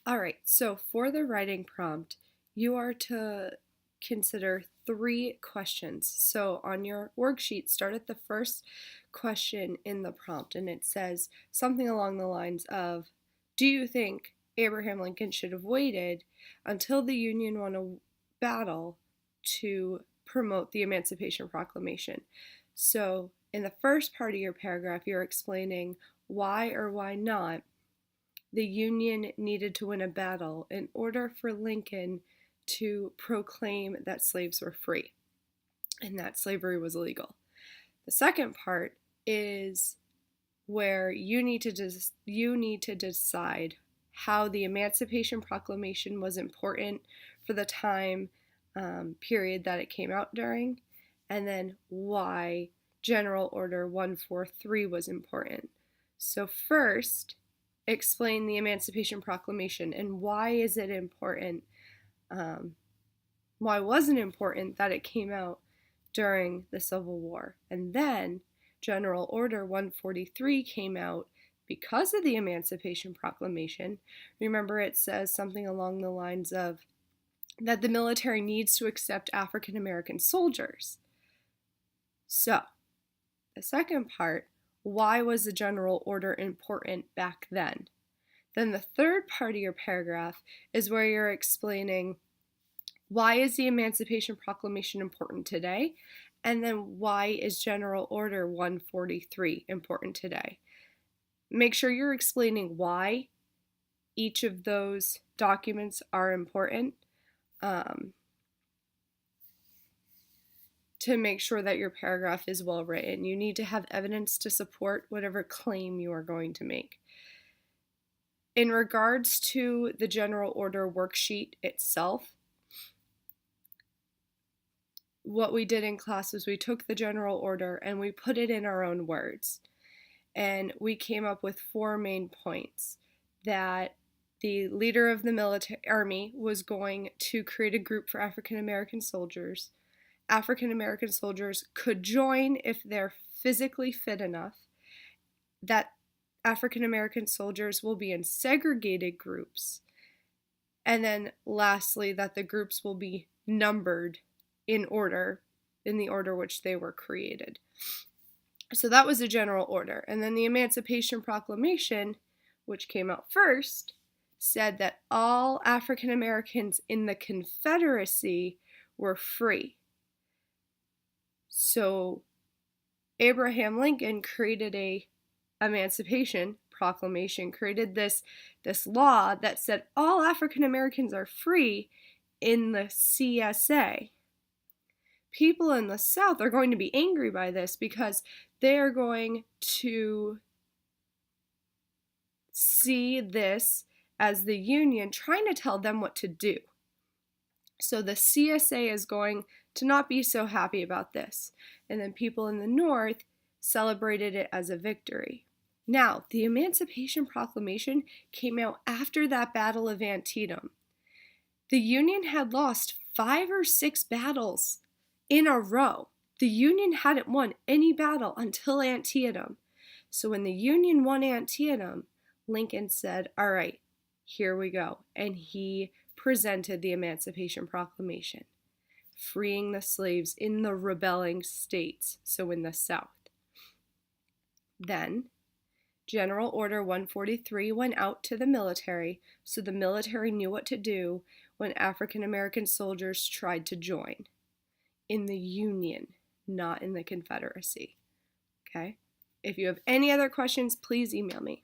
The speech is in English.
All right, so for the writing prompt, you are to consider 3 questions. So on your worksheet, start at the first question in the prompt, and it says something along the lines of, do you think Abraham Lincoln should have waited until the Union won a battle to promote the Emancipation Proclamation? So in the first part of your paragraph, you're explaining why or why not the Union needed to win a battle in order for Lincoln to proclaim that slaves were free and that slavery was illegal. The second part is where you need to decide how the Emancipation Proclamation was important for the time period that it came out during, and then why General Order 143 was important. So first, explain the Emancipation Proclamation and why is it important, why wasn't it important that it came out during the Civil War. And then General Order 143 came out because of the Emancipation Proclamation. Remember, it says something along the lines of that the military needs to accept African American soldiers. So, the second part, why was the General Order important back then? Then the third part of your paragraph is where you're explaining why is the Emancipation Proclamation important today, and then why is General Order 143 important today. Make sure you're explaining why each of those documents are important to make sure that your paragraph is well written. You need to have evidence to support whatever claim you are going to make. In regards to the General Order worksheet itself, what we did in class was we took the General Order and we put it in our own words. And we came up with 4 main points: that the leader of the military army was going to create a group for African American soldiers. African American soldiers could join if they're physically fit enough. That African American soldiers will be in segregated groups. And then lastly, that the groups will be numbered in the order which they were created. So that was the General Order. And then the Emancipation Proclamation, which came out first, said that all African Americans in the Confederacy were free. So Abraham Lincoln created a Emancipation Proclamation, created this law that said all African Americans are free in the CSA. People in the South are going to be angry by this because they are going to see this as the Union trying to tell them what to do. So the CSA is going to not be so happy about this. And then people in the North celebrated it as a victory. Now, the Emancipation Proclamation came out after that Battle of Antietam. The Union had lost 5 or 6 battles in a row. The Union hadn't won any battle until Antietam. So when the Union won Antietam, Lincoln said, all right, here we go. And he presented the Emancipation Proclamation, freeing the slaves in the rebelling states, so in the South. Then, General Order 143 went out to the military, so the military knew what to do when African American soldiers tried to join in the Union, not in the Confederacy. Okay? If you have any other questions, please email me.